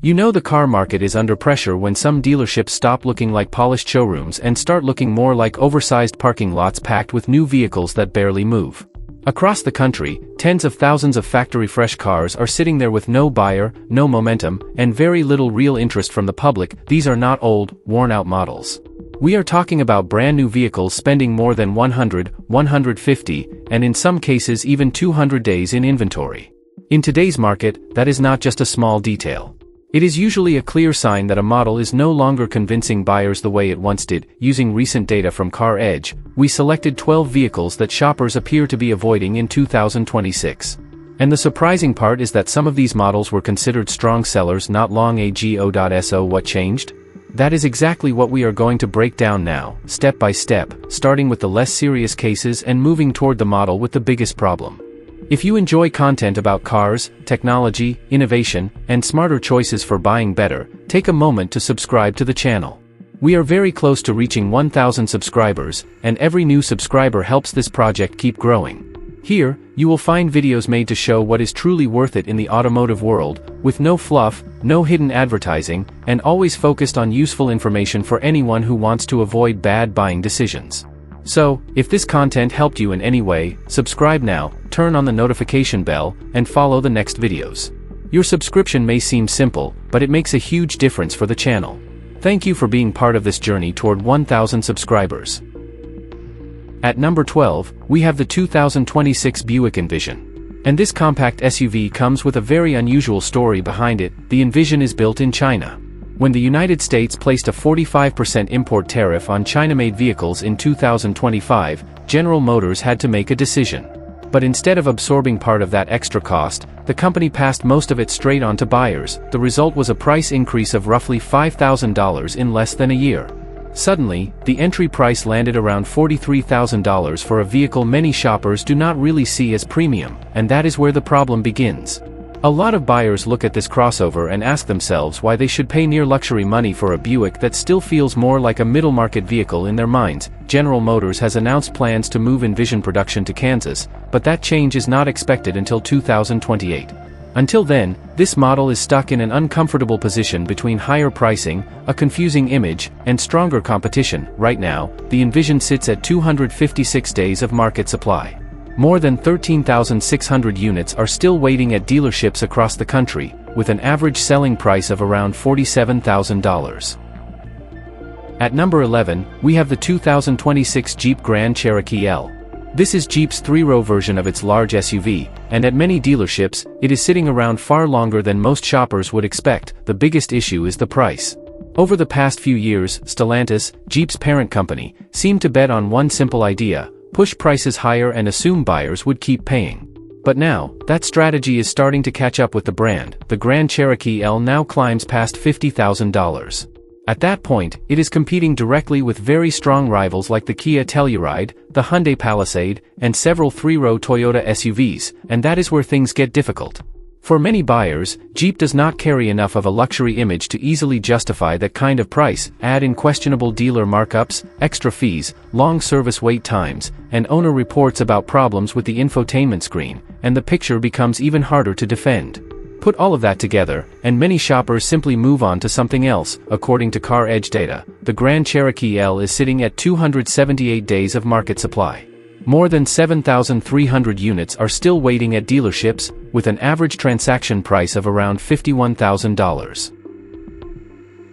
You know the car market is under pressure when some dealerships stop looking like polished showrooms and start looking more like oversized parking lots packed with new vehicles that barely move. Across the country, tens of thousands of factory-fresh cars are sitting there with no buyer, no momentum, and very little real interest from the public. These are not old, worn-out models. We are talking about brand-new vehicles spending more than 100, 150, and in some cases even 200 days in inventory. In today's market, that is not just a small detail. It is usually a clear sign that a model is no longer convincing buyers the way it once did. Using recent data from CarEdge, we selected 12 vehicles that shoppers appear to be avoiding in 2026. And the surprising part is that some of these models were considered strong sellers not long ago. So what changed? That is exactly what we are going to break down now, step by step, starting with the less serious cases and moving toward the model with the biggest problem. If you enjoy content about cars, technology, innovation, and smarter choices for buying better, take a moment to subscribe to the channel. We are very close to reaching 1,000 subscribers, and every new subscriber helps this project keep growing. Here, you will find videos made to show what is truly worth it in the automotive world, with no fluff, no hidden advertising, and always focused on useful information for anyone who wants to avoid bad buying decisions. So, if this content helped you in any way, subscribe now, turn on the notification bell, and follow the next videos. Your subscription may seem simple, but it makes a huge difference for the channel. Thank you for being part of this journey toward 1,000 subscribers. At number 12, we have the 2026 Buick Envision. And this compact SUV comes with a very unusual story behind it. The Envision is built in China. When the United States placed a 45% import tariff on China-made vehicles in 2025, General Motors had to make a decision. But instead of absorbing part of that extra cost, the company passed most of it straight on to buyers. The result was a price increase of roughly $5,000 in less than a year. Suddenly, the entry price landed around $43,000 for a vehicle many shoppers do not really see as premium, and that is where the problem begins. A lot of buyers look at this crossover and ask themselves why they should pay near luxury money for a Buick that still feels more like a middle-market vehicle in their minds. General Motors has announced plans to move Envision production to Kansas, but that change is not expected until 2028. Until then, this model is stuck in an uncomfortable position between higher pricing, a confusing image, and stronger competition. Right now, the Envision sits at 256 days of market supply. More than 13,600 units are still waiting at dealerships across the country, with an average selling price of around $47,000. At number 11, we have the 2026 Jeep Grand Cherokee L. This is Jeep's three-row version of its large SUV, and at many dealerships, it is sitting around far longer than most shoppers would expect. The biggest issue is the price. Over the past few years, Stellantis, Jeep's parent company, seemed to bet on one simple idea: push prices higher and assume buyers would keep paying. But now, that strategy is starting to catch up with the brand. The Grand Cherokee L now climbs past $50,000. At that point, it is competing directly with very strong rivals like the Kia Telluride, the Hyundai Palisade, and several three-row Toyota SUVs, and that is where things get difficult. For many buyers, Jeep does not carry enough of a luxury image to easily justify that kind of price. Add in questionable dealer markups, extra fees, long service wait times, and owner reports about problems with the infotainment screen, and the picture becomes even harder to defend. Put all of that together, and many shoppers simply move on to something else. According to CarEdge data, the Grand Cherokee L is sitting at 278 days of market supply. More than 7,300 units are still waiting at dealerships, with an average transaction price of around $51,000.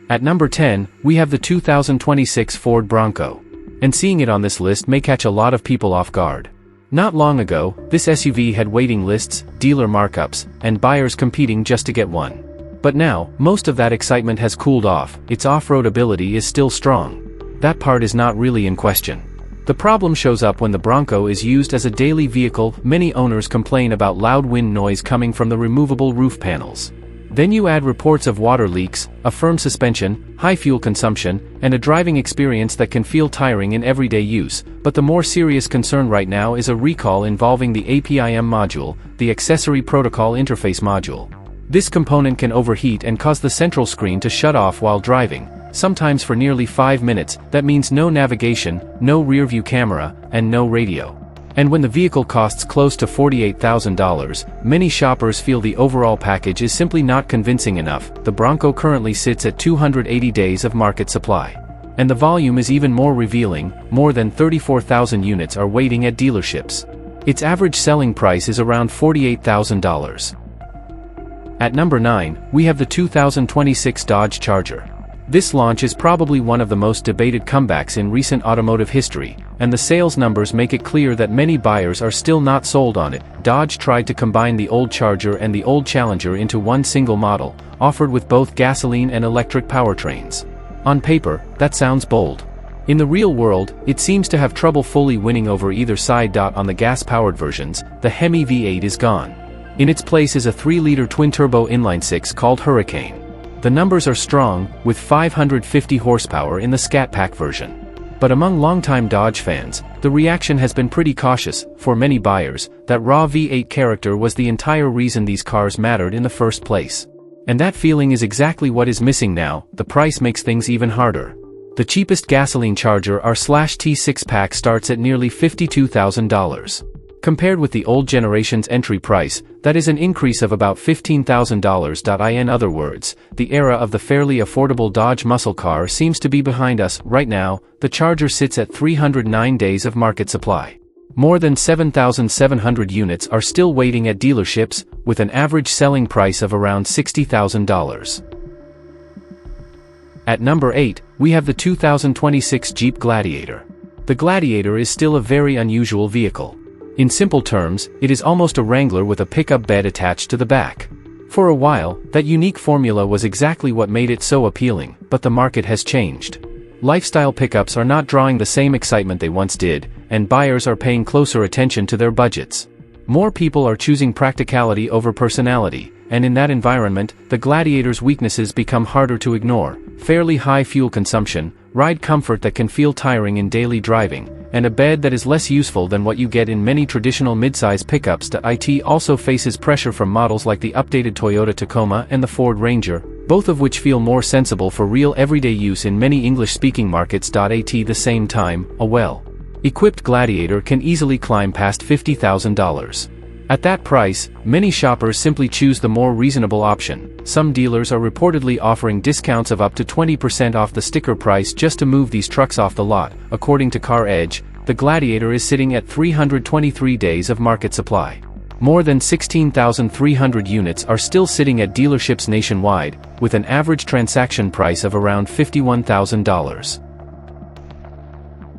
At number 10, we have the 2026 Ford Bronco. And seeing it on this list may catch a lot of people off guard. Not long ago, this SUV had waiting lists, dealer markups, and buyers competing just to get one. But now, most of that excitement has cooled off. Its off-road ability is still strong. That part is not really in question. The problem shows up when the Bronco is used as a daily vehicle. Many owners complain about loud wind noise coming from the removable roof panels. Then you add reports of water leaks, a firm suspension, high fuel consumption, and a driving experience that can feel tiring in everyday use. But the more serious concern right now is a recall involving the APIM module, the Accessory Protocol Interface module. This component can overheat and cause the central screen to shut off while driving, sometimes for nearly 5 minutes. That means no navigation, no rear-view camera, and no radio. And when the vehicle costs close to $48,000, many shoppers feel the overall package is simply not convincing enough. The Bronco currently sits at 280 days of market supply. And the volume is even more revealing, more than 34,000 units are waiting at dealerships. Its average selling price is around $48,000. At number 9, we have the 2026 Dodge Charger. This launch is probably one of the most debated comebacks in recent automotive history, and the sales numbers make it clear that many buyers are still not sold on it. Dodge tried to combine the old Charger and the old Challenger into one single model, offered with both gasoline and electric powertrains. On paper, that sounds bold. In the real world, it seems to have trouble fully winning over either side. On the gas-powered versions, the Hemi V8 is gone. In its place is a 3-liter twin-turbo inline-six called Hurricane. The numbers are strong, with 550 horsepower in the Scat Pack version. But among longtime Dodge fans, the reaction has been pretty cautious. For many buyers, that raw V8 character was the entire reason these cars mattered in the first place. And that feeling is exactly what is missing now. The price makes things even harder. The cheapest gasoline Charger R/T 6-pack starts at nearly $52,000. Compared with the old generation's entry price, that is an increase of about $15,000. In other words, the era of the fairly affordable Dodge muscle car seems to be behind us. Right now, the Charger sits at 309 days of market supply. More than 7,700 units are still waiting at dealerships, with an average selling price of around $60,000. At number 8, we have the 2026 Jeep Gladiator. The Gladiator is still a very unusual vehicle. In simple terms, it is almost a Wrangler with a pickup bed attached to the back. For a while, that unique formula was exactly what made it so appealing, but the market has changed. Lifestyle pickups are not drawing the same excitement they once did, and buyers are paying closer attention to their budgets. More people are choosing practicality over personality, and in that environment, the Gladiator's weaknesses become harder to ignore: fairly high fuel consumption, ride comfort that can feel tiring in daily driving, and a bed that is less useful than what you get in many traditional midsize pickups. It also faces pressure from models like the updated Toyota Tacoma and the Ford Ranger, both of which feel more sensible for real everyday use in many English-speaking markets. At the same time, a well-equipped Gladiator can easily climb past $50,000. At that price, many shoppers simply choose the more reasonable option. Some dealers are reportedly offering discounts of up to 20% off the sticker price just to move these trucks off the lot. According to Car Edge, the Gladiator is sitting at 323 days of market supply. More than 16,300 units are still sitting at dealerships nationwide, with an average transaction price of around $51,000.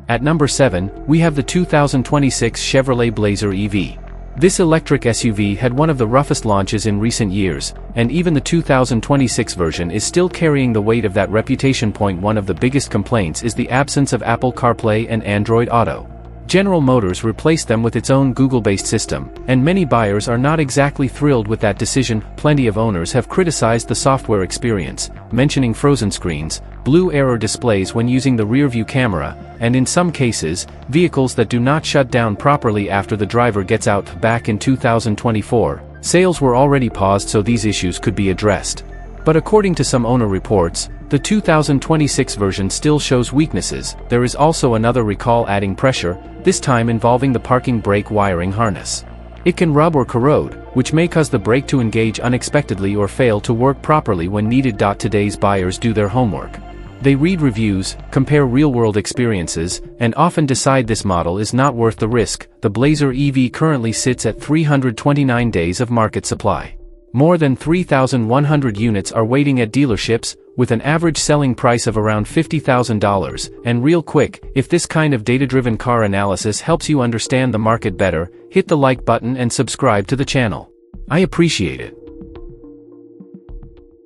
At number 7, we have the 2026 Chevrolet Blazer EV. This electric SUV had one of the roughest launches in recent years, and even the 2026 version is still carrying the weight of that reputation. One of the biggest complaints is the absence of Apple CarPlay and Android Auto. General Motors replaced them with its own Google-based system, and many buyers are not exactly thrilled with that decision. Plenty of owners have criticized the software experience, mentioning frozen screens, blue error displays when using the rear-view camera, and in some cases, vehicles that do not shut down properly after the driver gets out. Back in 2024, sales were already paused so these issues could be addressed. But according to some owner reports, the 2026 version still shows weaknesses. There is also another recall adding pressure, this time involving the parking brake wiring harness. It can rub or corrode, which may cause the brake to engage unexpectedly or fail to work properly when needed. Today's buyers do their homework. They read reviews, compare real-world experiences, and often decide this model is not worth the risk. The Blazer EV currently sits at 329 days of market supply. More than 3,100 units are waiting at dealerships, with an average selling price of around $50,000. And real quick, if this kind of data-driven car analysis helps you understand the market better, hit the like button and subscribe to the channel. I appreciate it.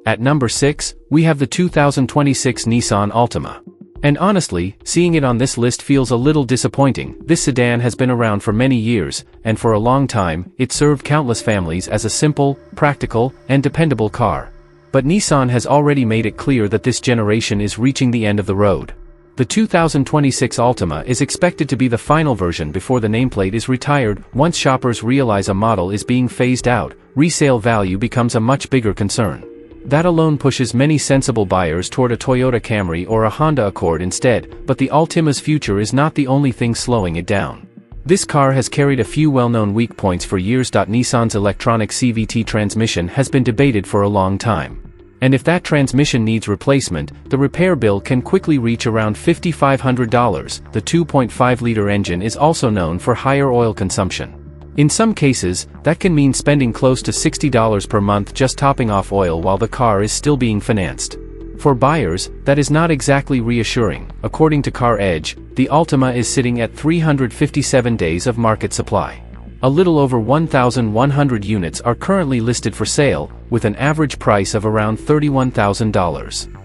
At number 6, we have the 2026 Nissan Altima. And honestly, seeing it on this list feels a little disappointing. This sedan has been around for many years, and for a long time, it served countless families as a simple, practical, and dependable car. But Nissan has already made it clear that this generation is reaching the end of the road. The 2026 Altima is expected to be the final version before the nameplate is retired. Once shoppers realize a model is being phased out, resale value becomes a much bigger concern. That alone pushes many sensible buyers toward a Toyota Camry or a Honda Accord instead, but the Altima's future is not the only thing slowing it down. This car has carried a few well-known weak points for years. Nissan's electronic CVT transmission has been debated for a long time. And if that transmission needs replacement, the repair bill can quickly reach around $5,500. The 2.5-liter engine is also known for higher oil consumption. In some cases, that can mean spending close to $60 per month just topping off oil while the car is still being financed. For buyers, that is not exactly reassuring. According to Car Edge, the Altima is sitting at 357 days of market supply. A little over 1,100 units are currently listed for sale, with an average price of around $31,000.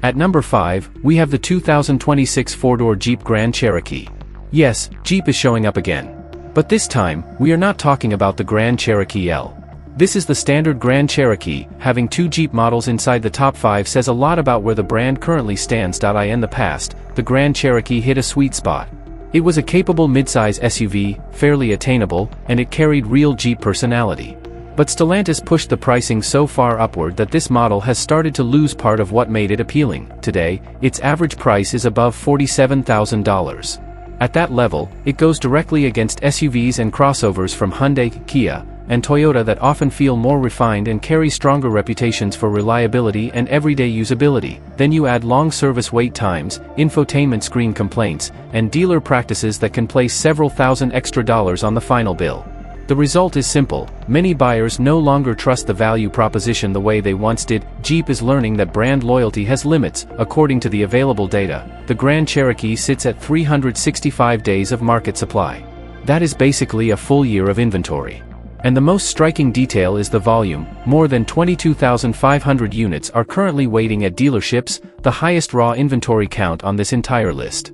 At number 5, we have the 2026 four-door Jeep Grand Cherokee. Yes, Jeep is showing up again. But this time, we are not talking about the Grand Cherokee L. This is the standard Grand Cherokee. Having two Jeep models inside the top 5 says a lot about where the brand currently stands. In the past, the Grand Cherokee hit a sweet spot. It was a capable midsize SUV, fairly attainable, and it carried real Jeep personality. But Stellantis pushed the pricing so far upward that this model has started to lose part of what made it appealing. Today, its average price is above $47,000. At that level, it goes directly against SUVs and crossovers from Hyundai, Kia, and Toyota that often feel more refined and carry stronger reputations for reliability and everyday usability. Then you add long service wait times, infotainment screen complaints, and dealer practices that can place several thousand extra dollars on the final bill. The result is simple: many buyers no longer trust the value proposition the way they once did. Jeep is learning that brand loyalty has limits. According to the available data, the Grand Cherokee sits at 365 days of market supply. That is basically a full year of inventory. And the most striking detail is the volume. More than 22,500 units are currently waiting at dealerships, the highest raw inventory count on this entire list.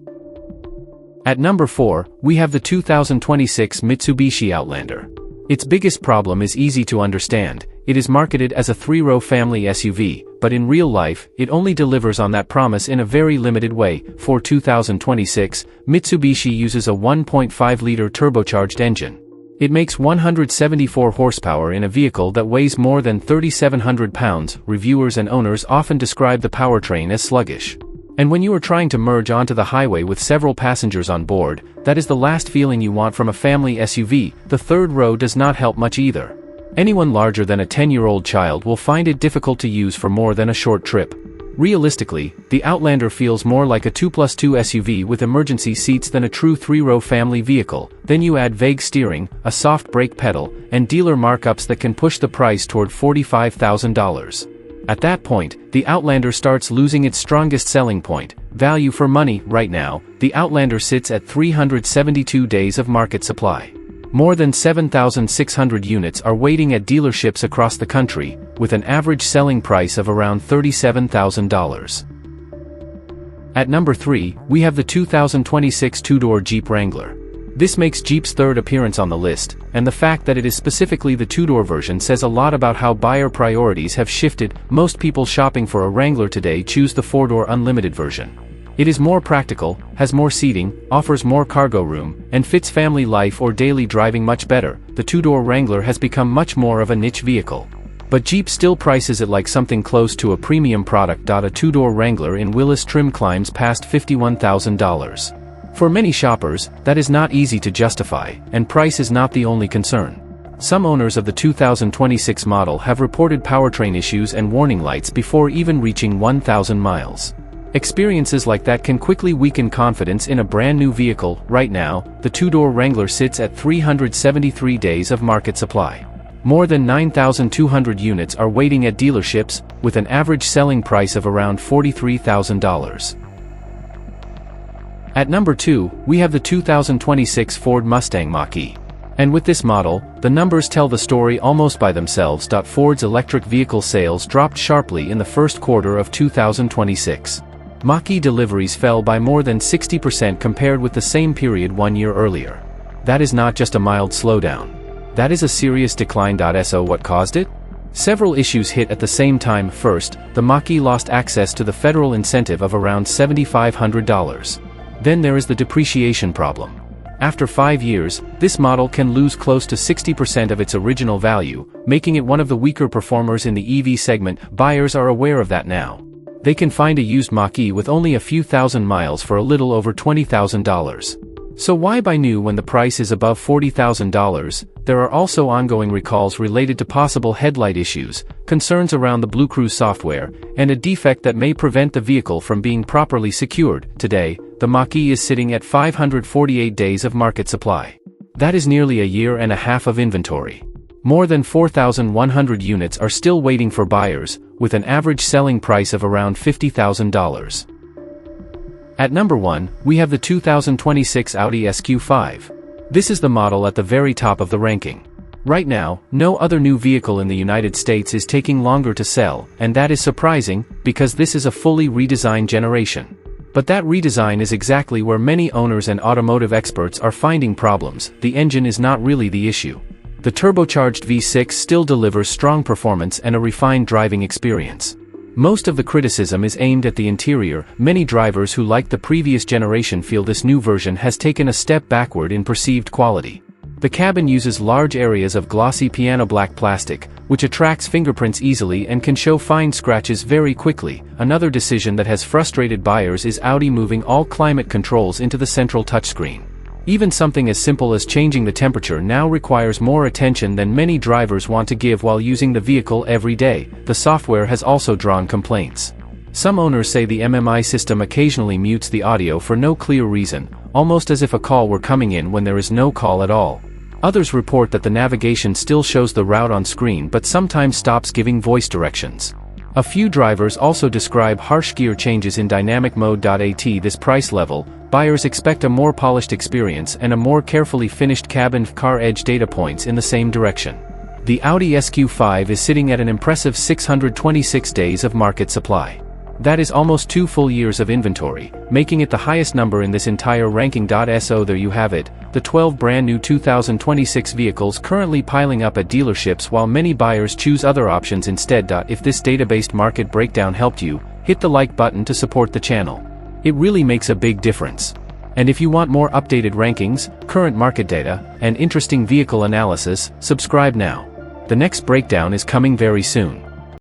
At number 4, we have the 2026 Mitsubishi Outlander. Its biggest problem is easy to understand. It is marketed as a 3-row family SUV, but in real life, it only delivers on that promise in a very limited way. For 2026, Mitsubishi uses a 1.5-liter turbocharged engine. It makes 174 horsepower in a vehicle that weighs more than 3,700 pounds. Reviewers and owners often describe the powertrain as sluggish. And when you are trying to merge onto the highway with several passengers on board, that is the last feeling you want from a family SUV. The third row does not help much either. Anyone larger than a 10-year-old child will find it difficult to use for more than a short trip. Realistically, the Outlander feels more like a 2+2 SUV with emergency seats than a true 3-row family vehicle. Then you add vague steering, a soft brake pedal, and dealer markups that can push the price toward $45,000. At that point, the Outlander starts losing its strongest selling point, value for money. Right now, the Outlander sits at 372 days of market supply. More than 7,600 units are waiting at dealerships across the country, with an average selling price of around $37,000. At number 3, we have the 2026 two-door Jeep Wrangler. This makes Jeep's third appearance on the list, and the fact that it is specifically the two-door version says a lot about how buyer priorities have shifted. Most people shopping for a Wrangler today choose the 4-door unlimited version. It is more practical, has more seating, offers more cargo room, and fits family life or daily driving much better. The two-door Wrangler has become much more of a niche vehicle. But Jeep still prices it like something close to a premium product. A two-door Wrangler in Willys trim climbs past $51,000. For many shoppers, that is not easy to justify, and price is not the only concern. Some owners of the 2026 model have reported powertrain issues and warning lights before even reaching 1,000 miles. Experiences like that can quickly weaken confidence in a brand new vehicle. Right now, the two-door Wrangler sits at 373 days of market supply. More than 9,200 units are waiting at dealerships, with an average selling price of around $43,000. At number 2, we have the 2026 Ford Mustang Mach-E. And with this model, the numbers tell the story almost by themselves. Ford's electric vehicle sales dropped sharply in the first quarter of 2026. Mach-E deliveries fell by more than 60% compared with the same period 1 year earlier. That is not just a mild slowdown. That is a serious decline. So what caused it? Several issues hit at the same time. First, the Mach-E lost access to the federal incentive of around $7,500. Then there is the depreciation problem. After 5 years, this model can lose close to 60% of its original value, making it one of the weaker performers in the EV segment. Buyers are aware of that now. They can find a used Mach-E with only a few thousand miles for a little over $20,000. So why buy new when the price is above $40,000? There are also ongoing recalls related to possible headlight issues, concerns around the BlueCruise software, and a defect that may prevent the vehicle from being properly secured. Today, the Mach-E is sitting at 548 days of market supply. That is nearly a year and a half of inventory. More than 4,100 units are still waiting for buyers, with an average selling price of around $50,000. At number 1, we have the 2026 Audi SQ5. This is the model at the very top of the ranking. Right now, no other new vehicle in the United States is taking longer to sell, and that is surprising, because this is a fully redesigned generation. But that redesign is exactly where many owners and automotive experts are finding problems. The engine is not really the issue. The turbocharged V6 still delivers strong performance and a refined driving experience. Most of the criticism is aimed at the interior. Many drivers who liked the previous generation feel this new version has taken a step backward in perceived quality. The cabin uses large areas of glossy piano black plastic, which attracts fingerprints easily and can show fine scratches very quickly. Another decision that has frustrated buyers is Audi moving all climate controls into the central touchscreen. Even something as simple as changing the temperature now requires more attention than many drivers want to give while using the vehicle every day. The software has also drawn complaints. Some owners say the MMI system occasionally mutes the audio for no clear reason, almost as if a call were coming in when there is no call at all. Others report that the navigation still shows the route on screen but sometimes stops giving voice directions. A few drivers also describe harsh gear changes in dynamic mode. At this price level, buyers expect a more polished experience and a more carefully finished cabin. Car Edge data points in the same direction. The Audi SQ5 is sitting at an impressive 626 days of market supply. That is almost 2 full years of inventory, making it the highest number in this entire ranking. So there you have it, the 12 brand new 2026 vehicles currently piling up at dealerships while many buyers choose other options instead. If this data-based market breakdown helped you, hit the like button to support the channel. It really makes a big difference. And if you want more updated rankings, current market data, and interesting vehicle analysis, subscribe now. The next breakdown is coming very soon.